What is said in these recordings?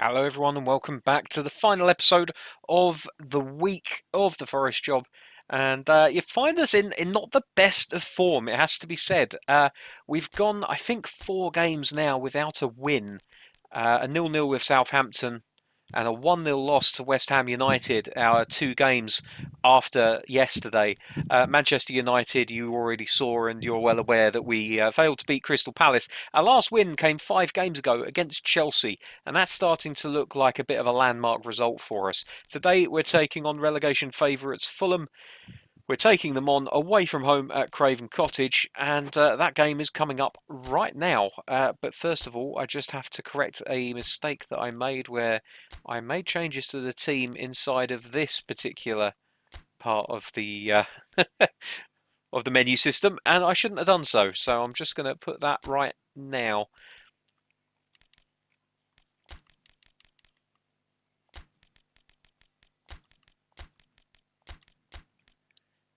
Hello, everyone, and welcome back to the final episode of the week of the Forest job. And you find us in not the best of form, it has to be said. We've gone, I think, 4 games now without a win. A 0-0 with Southampton and a 1-0 loss to West Ham United, our 2 games after yesterday. Manchester United, you already saw and you're well aware that we failed to beat Crystal Palace. Our last win came 5 games ago against Chelsea, and that's starting to look like a bit of a landmark result for us. Today, we're taking on relegation favourites Fulham. We're taking them on away from home at Craven Cottage, and that game is coming up right now. But first of all, I just have to correct a mistake that I made where I made changes to the team inside of this particular part of the of the menu system, and I shouldn't have done so. So I'm just going to put that right now.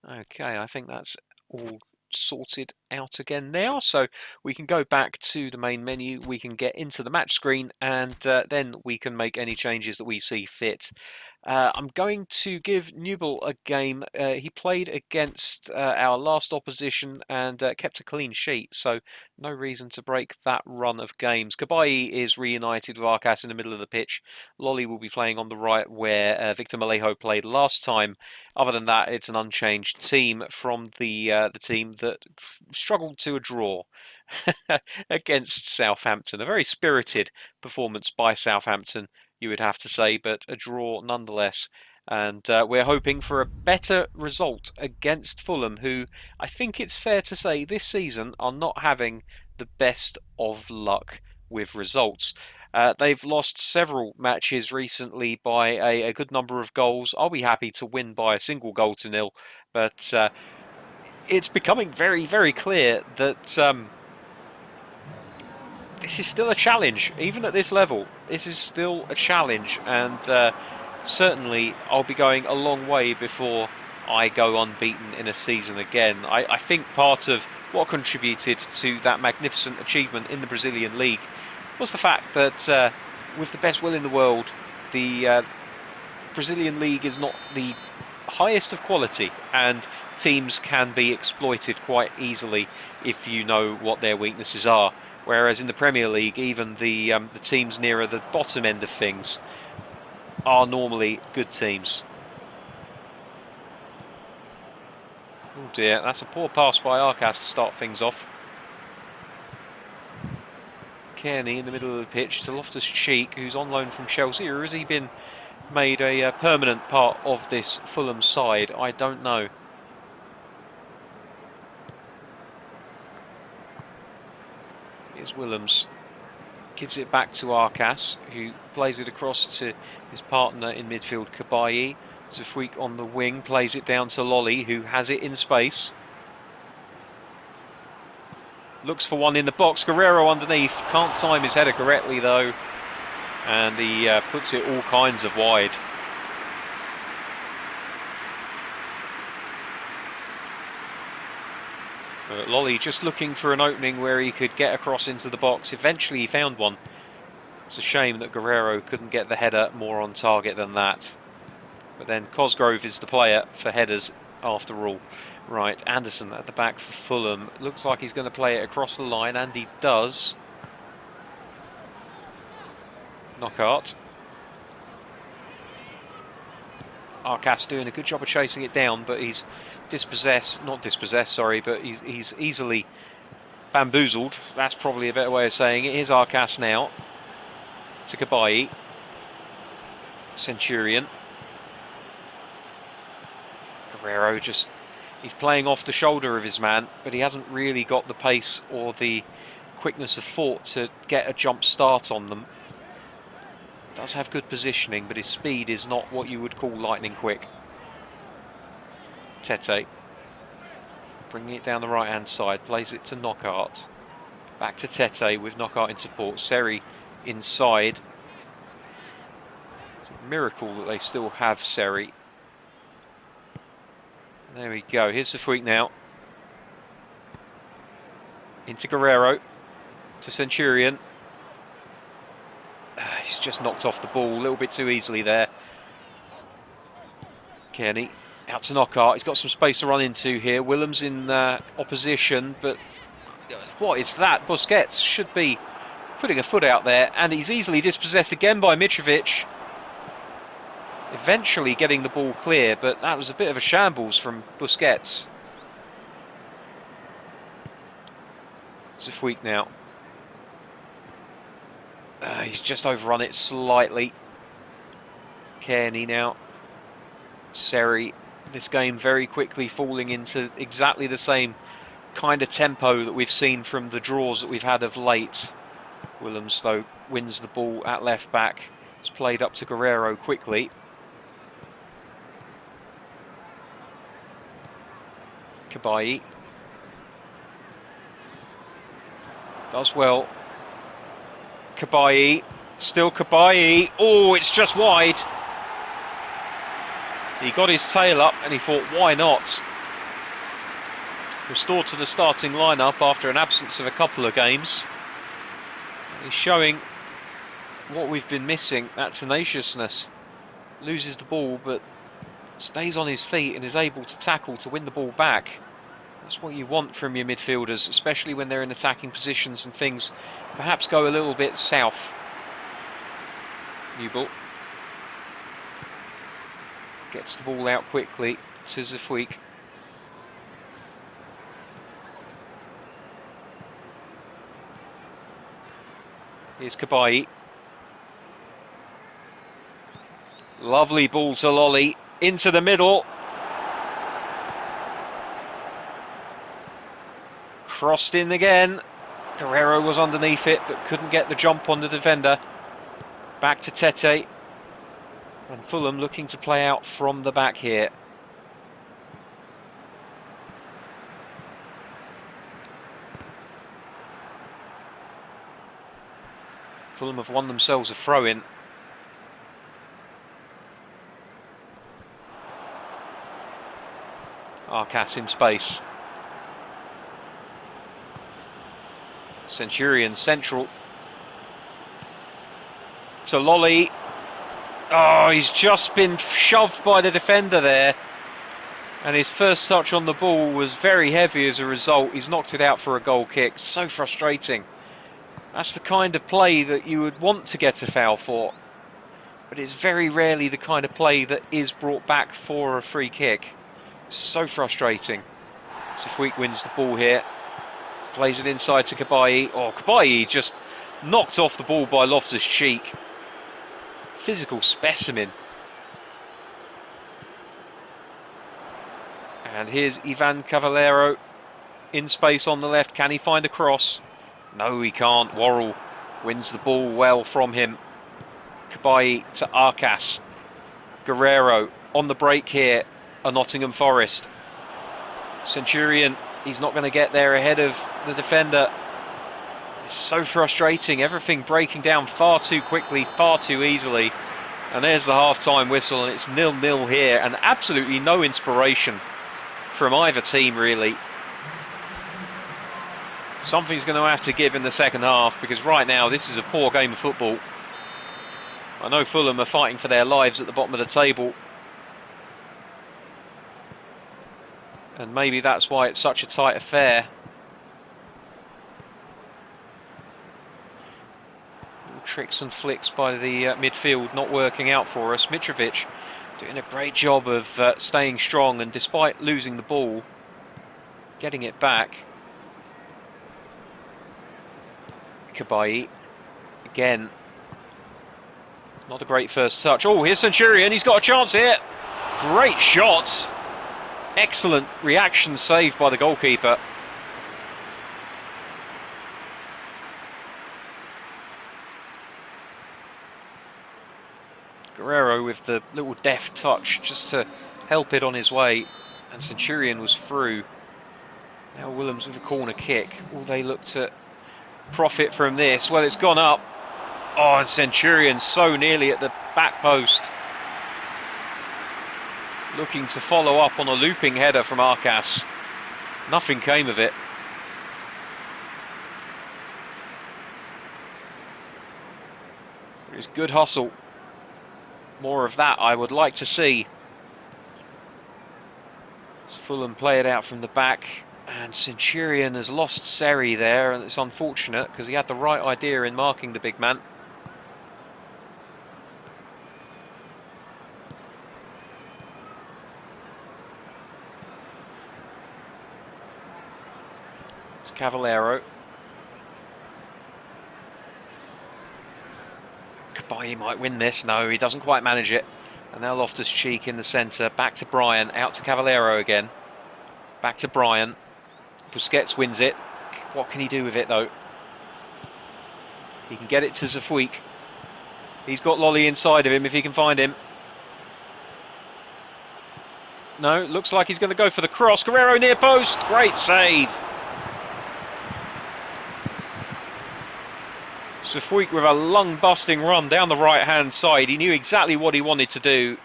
Okay, I think that's all sorted out again now. So we can go back to the main menu, we can get into the match screen, and then we can make any changes that we see fit. I'm going to give Newell a game. He played against our last opposition and kept a clean sheet, so no reason to break that run of games. Kabai is reunited with Arcas in the middle of the pitch. Lolly will be playing on the right where Victor Malejo played last time. Other than that, it's an unchanged team from the team that struggled to a draw against Southampton. A very spirited performance by Southampton, you would have to say, but a draw nonetheless. And we're hoping for a better result against Fulham, who I think it's fair to say this season are not having the best of luck with results. They've lost several matches recently by a good number of goals. I'll be happy to win by a single goal to nil, but it's becoming very, very clear that this is still a challenge, even at this level. This is still a challenge, and certainly I'll be going a long way before I go unbeaten in a season again. I think part of what contributed to that magnificent achievement in the Brazilian league was the fact that with the best will in the world, the Brazilian league is not the highest of quality, and teams can be exploited quite easily if you know what their weaknesses are. Whereas in the Premier League, even the teams nearer the bottom end of things are normally good teams. Oh dear, that's a poor pass by Arcas to start things off. Kearney in the middle of the pitch to Loftus-Cheek, who's on loan from Chelsea, or has he been made a permanent part of this Fulham side? I don't know. Here's Willems. Gives it back to Arcas, who plays it across to his partner in midfield, Kabayi. Zafouik on the wing, plays it down to Lolly, who has it in space. Looks for one in the box. Guerrero underneath. Can't time his header correctly, though. And he puts it all kinds of wide. Lolly just looking for an opening where he could get across into the box. Eventually he found one. It's a shame that Guerrero couldn't get the header more on target than that. But then Cosgrove is the player for headers after all. Right, Anderson at the back for Fulham. Looks like he's going to play it across the line, and he does. Knockout. Arcas doing a good job of chasing it down, but he's but he's easily bamboozled. That's probably a better way of saying it. Here's Arcas now to Kabayi. Centurion. Guerrero he's playing off the shoulder of his man, but he hasn't really got the pace or the quickness of thought to get a jump start on them. Does have good positioning, but his speed is not what you would call lightning quick. Tete bringing it down the right hand side, plays it to Knockout. Back to Tete with Knockout in support. Seri inside. It's a miracle that they still have Seri. There we go. Here's Zafouik now. Into Guerrero. To Centurion. He's just knocked off the ball a little bit too easily there. Kenny out to Knockaert. He's got some space to run into here. Willems in opposition, but what is that? Busquets should be putting a foot out there, and he's easily dispossessed again by Mitrovic. Eventually getting the ball clear, but that was a bit of a shambles from Busquets. Zafouik now. He's just overrun it slightly. Kearney now. Seri. This game very quickly falling into exactly the same kind of tempo that we've seen from the draws that we've had of late. Willems, though, wins the ball at left back. It's played up to Guerrero quickly. Cabaye. Does well. Cabaye. Still Cabaye. Oh, it's just wide. He got his tail up and he thought, why not? Restored to the starting lineup after an absence of a couple of games. He's showing what we've been missing, that tenaciousness. Loses the ball, but stays on his feet and is able to tackle to win the ball back. That's what you want from your midfielders, especially when they're in attacking positions and things perhaps go a little bit south. Newball gets the ball out quickly to Zafouik. Here's Cabaye. Lovely ball to Lolly. Into the middle. Crossed in again. Guerrero was underneath it, but couldn't get the jump on the defender. Back to Tete. And Fulham looking to play out from the back here. Fulham have won themselves a throw-in. Arcas in space. Centurion central. To Lolly. Oh, he's just been shoved by the defender there. And his first touch on the ball was very heavy as a result. He's knocked it out for a goal kick. So frustrating. That's the kind of play that you would want to get a foul for. But it's very rarely the kind of play that is brought back for a free kick. So frustrating. Zafouik wins the ball here. Plays it inside to Cabaye. Oh, Cabaye just knocked off the ball by Loftus-Cheek. Physical specimen. And here's Ivan Cavallero in space on the left. Can he find a cross? No, he can't. Worrell wins the ball well from him. Cabaye to Arcas. Guerrero on the break here. A Nottingham Forest. Centurion, he's not going to get there ahead of the defender. It's so frustrating. Everything breaking down far too quickly, far too easily. And there's the half-time whistle, and it's 0-0 here. And absolutely no inspiration from either team, really. Something's going to have to give in the second half, because right now this is a poor game of football. I know Fulham are fighting for their lives at the bottom of the table. And maybe that's why it's such a tight affair. Little tricks and flicks by the midfield not working out for us. Mitrovic doing a great job of staying strong, and despite losing the ball, getting it back. Cabaye again. Not a great first touch. Oh, here's Centurion. He's got a chance here. Great shot. Excellent reaction saved by the goalkeeper. Guerrero with the little deft touch just to help it on his way. And Centurion was through. Now Willems with a corner kick. Will they look to profit from this? Well, it's gone up. Oh, and Centurion so nearly at the back post. Looking to follow up on a looping header from Arcas. Nothing came of it. It's good hustle. More of that I would like to see. Fulham play it out from the back, and Centurion has lost Seri there, and it's unfortunate because he had the right idea in marking the big man. It's Cavallero. Kabai might win this. No, he doesn't quite manage it. And now Loftus-Cheek in the centre. Back to Brian. Out to Cavallero again. Back to Brian. Busquets wins it. What can he do with it, though? He can get it to Zafuik. He's got Lolly inside of him if he can find him. No, looks like he's going to go for the cross. Guerrero near post. Great save. Zafuik with a lung-busting run down the right-hand side. He knew exactly what he wanted to do.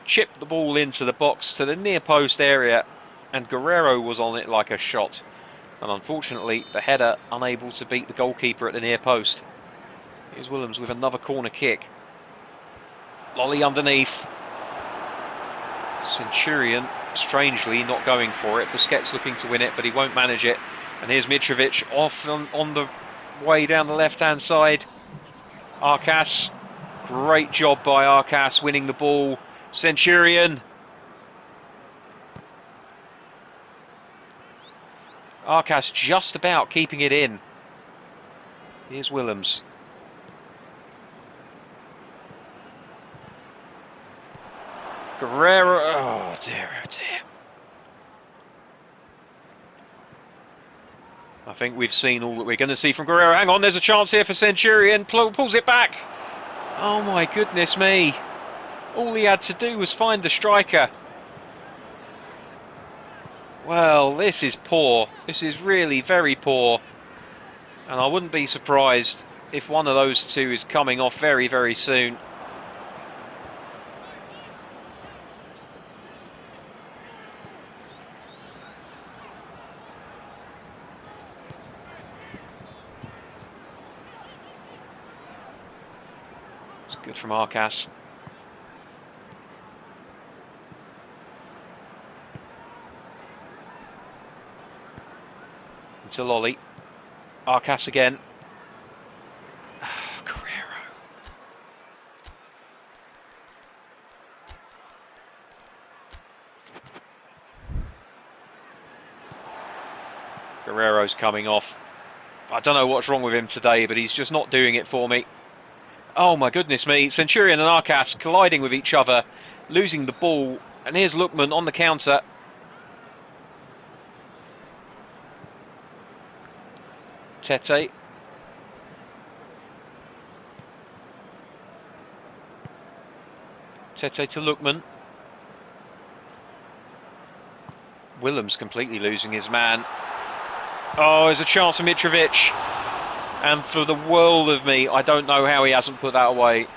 Chipped the ball into the box to the near post area, and Guerrero was on it like a shot. And unfortunately, the header unable to beat the goalkeeper at the near post. Here's Willems with another corner kick. Lolly underneath. Centurion, strangely, not going for it. Busquets looking to win it, but he won't manage it. And here's Mitrovic off on the way down the left-hand side. Arcas, great job by Arcas winning the ball. Centurion. Arcas just about keeping it in. Here's Willems. Guerrero, oh dear, oh dear. I think we've seen all that we're going to see from Guerrero. Hang on, there's a chance here for Centurion. Pulls it back. Oh my goodness me. All he had to do was find the striker. Well, this is poor. This is really very poor. And I wouldn't be surprised if one of those two is coming off very, very soon. It's good from Arcas. To Lolly. Arcas again. Guerrero. Guerrero's coming off. I don't know what's wrong with him today, but he's just not doing it for me. Oh my goodness me. Centurion and Arcas colliding with each other, losing the ball. And here's Lookman on the counter. Tete. Tete to Lookman. Willems completely losing his man. Oh, there's a chance for Mitrovic. And for the world of me, I don't know how he hasn't put that away.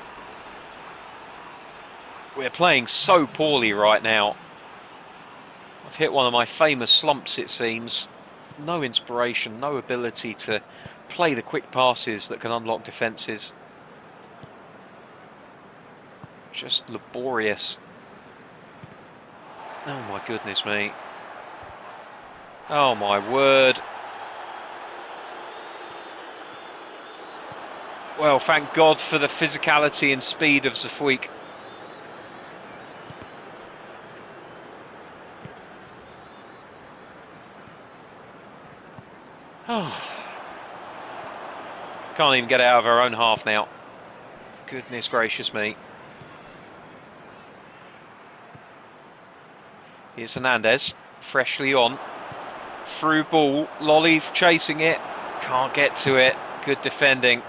We're playing so poorly right now. I've hit one of my famous slumps, it seems. No inspiration, no ability to play the quick passes that can unlock defences. Just laborious. Oh my goodness me. Oh my word. Well, thank God for the physicality and speed of Zafuik. Oh. Can't even get out of our own half now. Goodness gracious me. Here's Hernandez, freshly on. Through ball, Lolly chasing it. Can't get to it. Good defending.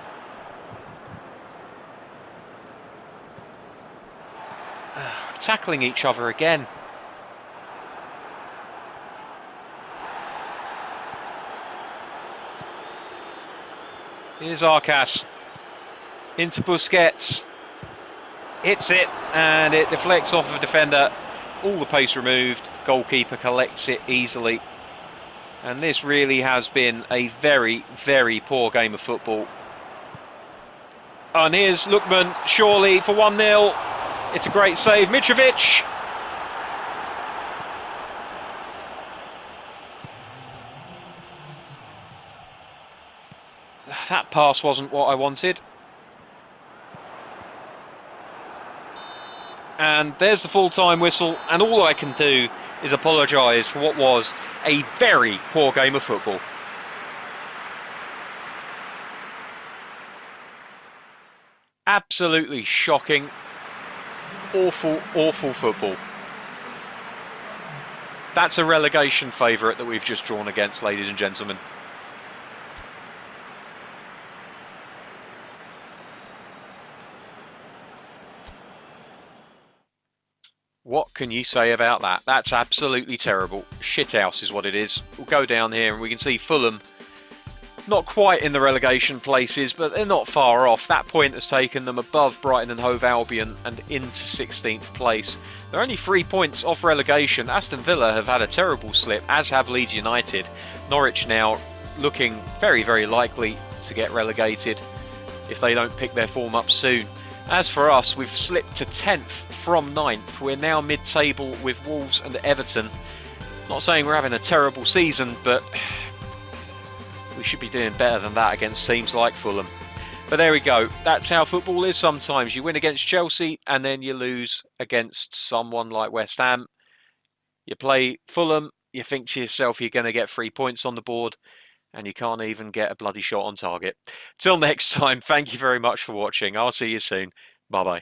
Tackling each other again. Here's Arcas. Into Busquets. Hits it, and it deflects off of a defender. All the pace removed. Goalkeeper collects it easily. And this really has been a very, very poor game of football. And here's Lookman, surely for 1-0. It's a great save. Mitrovic. That pass wasn't what I wanted. And there's the full-time whistle, and all I can do is apologise for what was a very poor game of football. Absolutely shocking. Awful, awful football. That's a relegation favourite that we've just drawn against, ladies and gentlemen. What can you say about that? That's absolutely terrible. Shithouse is what it is. We'll go down here and we can see Fulham not quite in the relegation places, but they're not far off. That point has taken them above Brighton and Hove Albion and into 16th place. They're only 3 points off relegation. Aston Villa have had a terrible slip, as have Leeds United. Norwich now looking very, very likely to get relegated if they don't pick their form up soon. As for us, we've slipped to 10th from 9th. We're now mid-table with Wolves and Everton. Not saying we're having a terrible season, but we should be doing better than that against teams like Fulham. But there we go. That's how football is sometimes. You win against Chelsea and then you lose against someone like West Ham. You play Fulham, you think to yourself you're going to get 3 points on the board, and you can't even get a bloody shot on target. Till next time, thank you very much for watching. I'll see you soon. Bye-bye.